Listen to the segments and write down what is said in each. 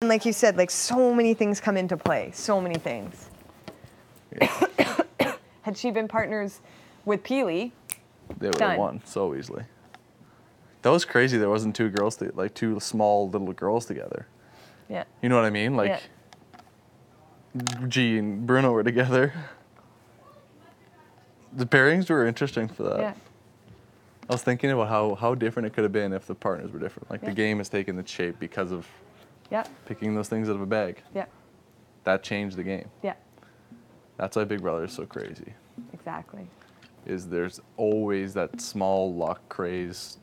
And like you said, like so many things come into play. So many things. Yeah. Had she been partners with Peely, They would Done. have won so easily. That was crazy. There wasn't two girls, like two small little girls together. yeah, You know what I mean? Like, G and Bruno were together. The pairings were interesting for that. yeah, I was thinking about how different it could have been if the partners were different. Like Yeah. the game has taken its shape because of yeah, picking those things out of a bag. yeah, That changed the game. yeah, That's why Big Brother is so crazy. exactly. Is there's always that small luck craze.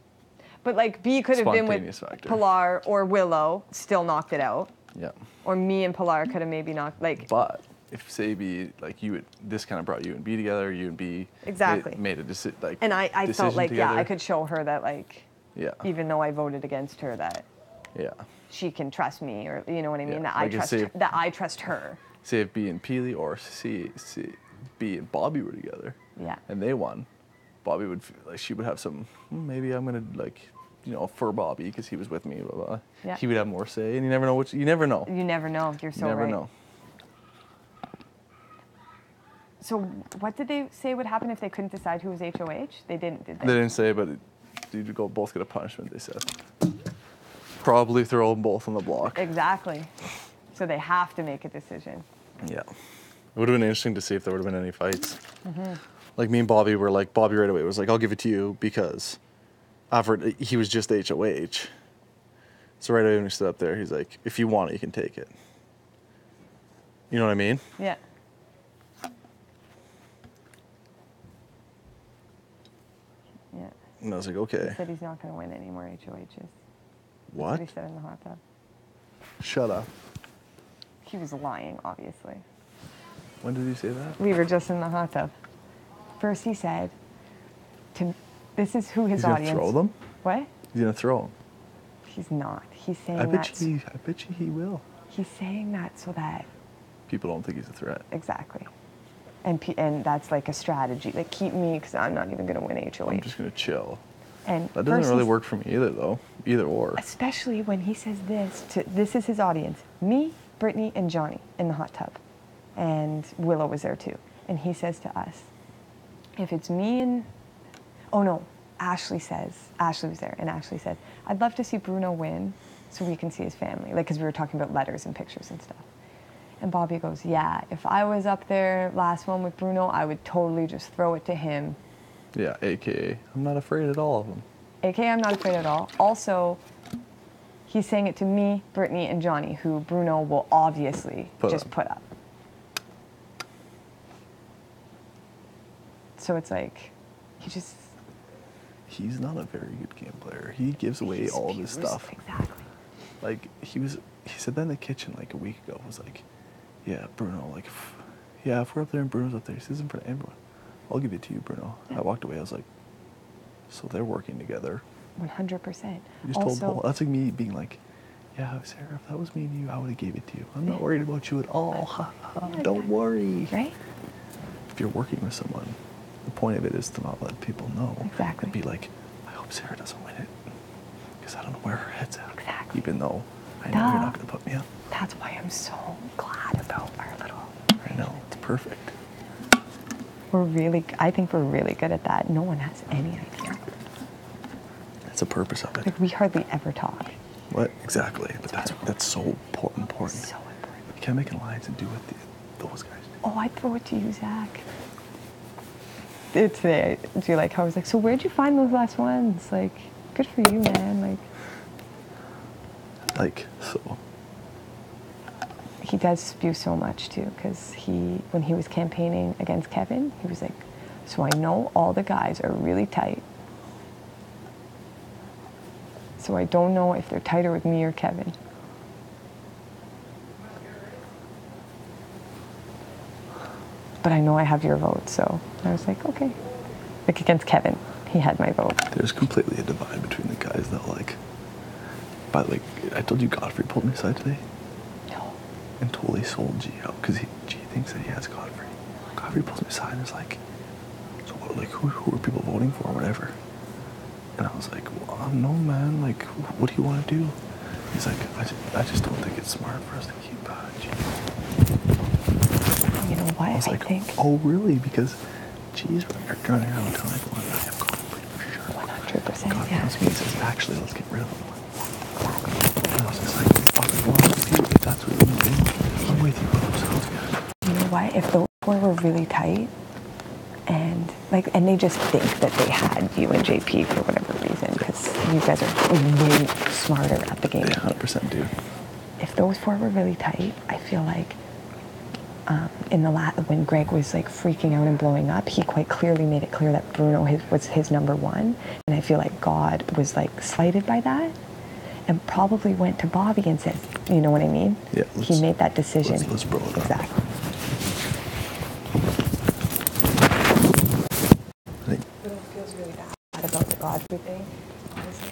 But like B could have been with Spontaneous factor. Pilar or Willow, still knocked it out. Yeah. Or me and Pilar could have maybe knocked, like, But if say B, like you would, this kind of brought you and B together, you and B Exactly. made a decision. Like, and I felt decision like, together. yeah, I could show her that, like, Yeah. even though I voted against her, that Yeah. she can trust me, or you know what I mean, Yeah, that like you say- that I trust her. Say if B and Peely or B and Bobby were together Yeah. and they won, Bobby would like she would have some. Maybe I'm gonna like, for Bobby because he was with me. Blah, blah. Yeah. He would have more say, and you never know which. You never know. You never know. You're so never right. know. So what did they say would happen if they couldn't decide who was HOH? They didn't, did they? They didn't say, but you'd go both get a punishment. They said. Probably throw them both on the block. Exactly. So they have to make a decision. Yeah. It would have been interesting to see if there would have been any fights. Like me and Bobby were like, Bobby right away was like, I'll give it to you because he was just HOH. So right away when we stood up there, he's like, if you want it, you can take it. You know what I mean? Yeah. Yeah. And I was like, He okay. said he's not going to win any more HOHs. That's What? he said in the hot tub. Shut up. He was lying, obviously. When did he say that? We were just in the hot tub. First he said, this is who his He's gonna audience... throw them? What? He's gonna throw them. He's not. He's saying I that... bet you he will. He's saying that so that... People don't think he's a threat. Exactly. And that's like a strategy. Like, keep me, because I'm not even going to win HOH. I'm just gonna chill. And That doesn't first really he's- work for me either, though. Either or. Especially when he says this is his audience. Me, Brittany, and Johnny in the hot tub. And Willow was there too. And he says to us, if it's me and... Oh no, Ashley was there, and Ashley said, I'd love to see Bruno win so we can see his family. Like, because we were talking about letters and pictures and stuff. And Bobby goes, yeah, if I was up there last one with Bruno, I would totally just throw it to him. Yeah, AKA, I'm not afraid at all of them. AKA, I'm not afraid at all. Also, he's saying it to me, Brittany, and Johnny, who Bruno will obviously put up. So it's like, He's not a very good game player. He gives away all this stuff. Exactly. Like, he said that in the kitchen like a week ago. Was like, yeah, Bruno, like, if we're up there and Bruno's up there, he says in front of everyone, I'll give it to you, Bruno. Yeah. I walked away, I was like, so they're working together. 100%. You just told Paul. That's like me being like, yeah, Sarah, if that was me and you, I would have gave it to you. I'm not worried about you at all. Ha, ha, don't worry. Right? If you're working with someone, the point of it is to not let people know. Exactly. And be like, I hope Sarah doesn't win it. Because I don't know where her head's at. Exactly. Even though I know you're not going to put me up. That's why I'm so glad about our little... I know. It's perfect. I think we're really good at that. No one has any idea. That's the purpose of it. Like, we hardly ever talk. What? Exactly. But that's so important. So important. You can't make an alliance and do what those guys do. Oh, I'd throw it to you, Zach. Today, do you like how I was like, so where'd you find those last ones? Like, good for you, man. Like, so. He does spew so much too, because when he was campaigning against Kevin, he was like, so I know all the guys are really tight. So I don't know if they're tighter with me or Kevin. But I know I have your vote, so I was like, okay. Like, against Kevin, he had my vote. There's completely a divide between the guys that like. But like, I told you Godfrey pulled me aside today. No. And totally sold G out because G thinks that he has Godfrey. Godfrey pulls me aside and is like, so what, like who are people voting for or whatever? And I was like, well, no man, like what do you want to do? He's like, I just don't think it's smart for us to keep G. You know what? I was like, oh really? Because G's running around telling everyone that I have gone for sure. 100%. God Yeah. tells me, he says, actually, let's get rid of them. And I was just like, fucking well, if that's what you do, I'm with you. Sounds good. You know what? If those four were really tight, and they just think that they had you and JP for whatever reason, because you guys are way smarter at the game. They 100% do. If those four were really tight, I feel like when Greg was like freaking out and blowing up, he quite clearly made it clear that Bruno was his number one, and I feel like God was like slighted by that, and probably went to Bobby and said, you know what I mean? Yeah. He made that decision. Let's roll it. Exactly. It feels really bad about the Godfrey thing. Honestly,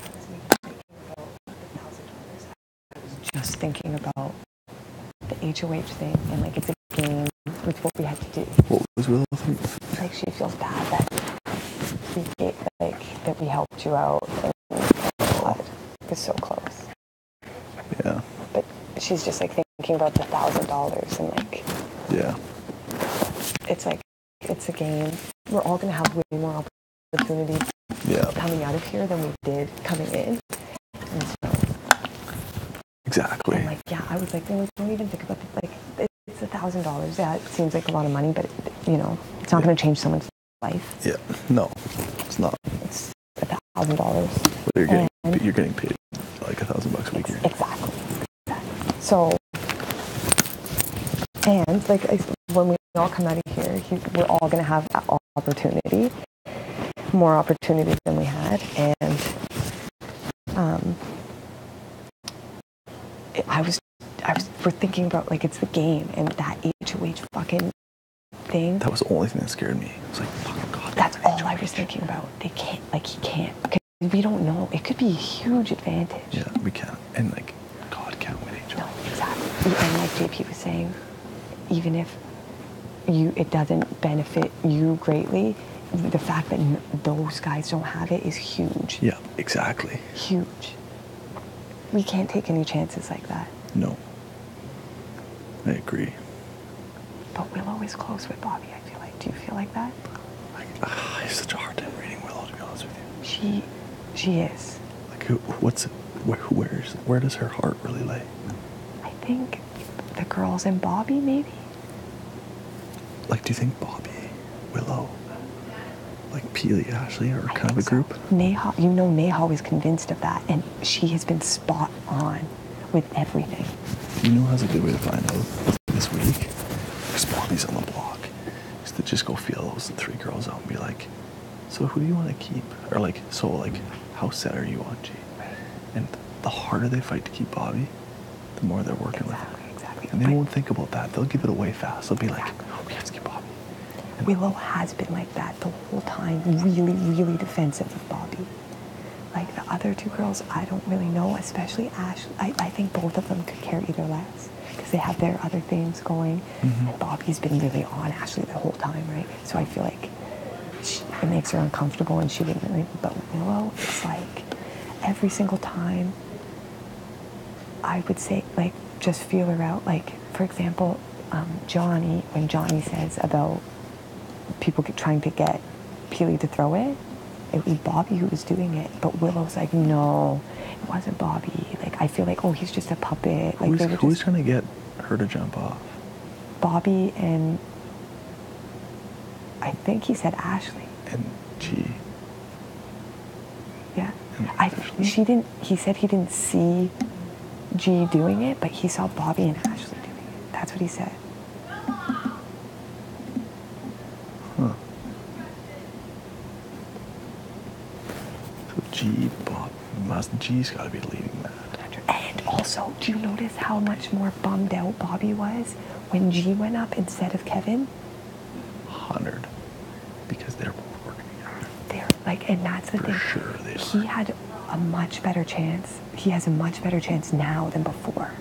I was just thinking about the HOH thing, and like it's a game with what we had to do. What was Willow think? Like she feels bad that we helped you out, and God was so close. Yeah. But she's just like thinking about the $1,000 and like. Yeah. It's like it's a game. We're all gonna have way more opportunities coming out of here than we did coming in. And so, exactly. and like, yeah, I was like, don't even think about it. Like, it's $1,000. Yeah, it seems like a lot of money, but it's not going to change someone's life. Yeah. No, it's not. It's $1,000. But you're getting paid like $1,000 a week. Exactly. So, and like when we all come out of here, we're all going to have opportunity, more opportunity than we had, and we're thinking about like it's the game and that HOH fucking thing. That was the only thing that scared me. I was like, fucking God. That's all I was thinking about. He can't. Because we don't know. It could be a huge advantage. Yeah, we can. And like, God can't win HOH. No, exactly. And like JP was saying, even if it doesn't benefit you greatly, the fact that those guys don't have it is huge. Yeah, exactly. Huge. We can't take any chances like that. No. I agree. But Willow is close with Bobby, I feel like. Do you feel like that? I have such a hard time reading Willow, to be honest with you. She is. Like, where does her heart really lay? I think the girls and Bobby, maybe? Like, do you think Bobby, Willow, like Peely, Ashley are kind of a group? Neha, Neha was convinced of that, and she has been spot on with everything. You know how's a good way to find out this week? Because Bobby's on the block. Is to just go feel those 3 girls out and be like, so who do you want to keep? Or like, how set are you on G? Right. And the harder they fight to keep Bobby, the more they're working with her. Exactly. And they won't think about that. They'll give it away fast. They'll be like, oh, we have to keep Bobby. Willow has been like that the whole time, really, really defensive of Bobby. Like the other 2 girls, I don't really know, especially Ash. I think both of them could care either less because they have their other things going. Mm-hmm. And Bobby's been really on Ashley the whole time, right? So I feel like it makes her uncomfortable and she didn't really, but Willow, it's like every single time I would say, like, just feel her out. Like, for example, Johnny, when Johnny says about people trying to get Peely to throw it, it was Bobby who was doing it, but Willow's like, no, it wasn't Bobby. Like, I feel like, oh, he's just a puppet. Like, who's trying to get her to jump off? Bobby and I think he said Ashley. And G. Yeah. He said he didn't see G doing it, but he saw Bobby and Ashley doing it. That's what he said. Huh. So G's got to be leading that. And also, do you notice how much more bummed out Bobby was when G went up instead of Kevin? 100. Because they're both working together. And that's the thing. For sure they are. He had a much better chance. He has a much better chance now than before,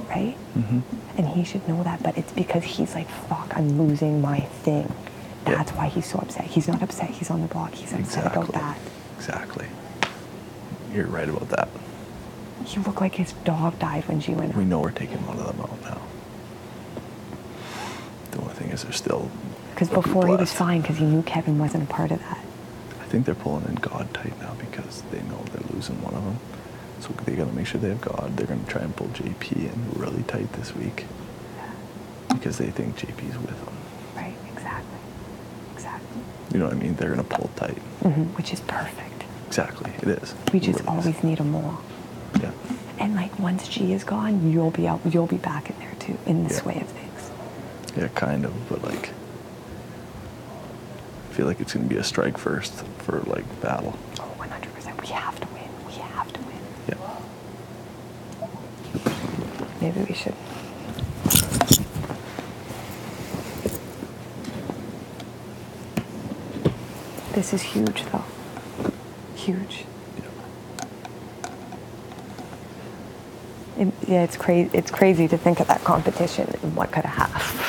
right? Mm-hmm. And he should know that, but it's because he's like, fuck, I'm losing my thing. That's why he's so upset. He's not upset he's on the block. He's upset about that. Exactly. You're right about that. He looked like his dog died when G went We out. know we're taking one of them out now. The only thing is they're still... Because before he was blessed. fine because he knew Kevin wasn't a part of that. I think they're pulling in God tight now because they know they're losing one of them. So they got to make sure they have God. They're going to try and pull JP in really tight this week because they think JP's with them. Right, exactly. Exactly. You know what I mean? They're going to pull tight. Which is perfect. Exactly, it is. We just It really is. always need a more. Yeah. And like once G is gone, you'll be back in there too, in the Yeah. sway of things. Yeah, kind of, but like, I feel like it's going to be a strike first for like battle. Oh, 100%. We have to win. We have to win. Yeah. Maybe we should. This is huge though. Huge. Yeah, it's crazy. It's crazy to think of that competition and what could have happened.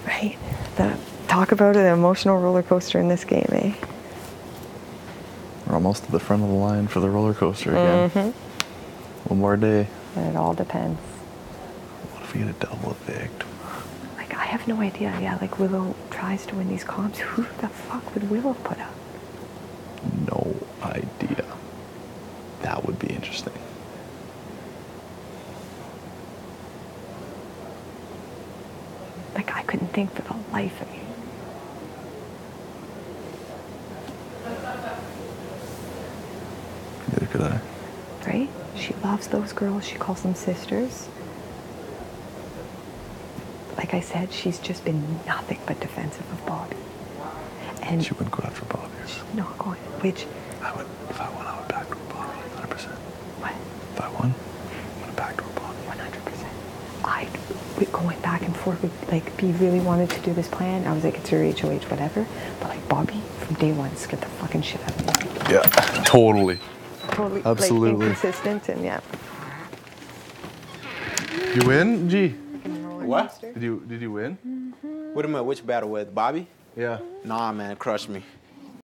Right? Talk about an emotional roller coaster in this game, eh? We're almost to the front of the line for the roller coaster again. One more day. And it all depends. What if we get a double evict? Like, I have no idea. Yeah, like Willow tries to win these comps. Who the fuck would Willow put up? No idea. That would be interesting. Like, I couldn't think for the life of me. Neither could I. Right? She loves those girls. She calls them sisters. Like I said, she's just been nothing but defensive of Bobby. And She wouldn't go after Bobby. she's not going, which, I would, if I won, I would backdoor Bobby, 100%. what? If I won, I'm gonna backdoor Bobby. 100%. I'd be going back and forth with, like, B really wanted to do this plan. I was like, it's your HOH, whatever. But, like, Bobby, from day one, scared the fucking shit out of me. Yeah, totally. Totally, Absolutely. like, inconsistent and, yeah. You win, G? What? Did you win? What am I? Which battle with Bobby? Yeah. Nah, man, crushed me.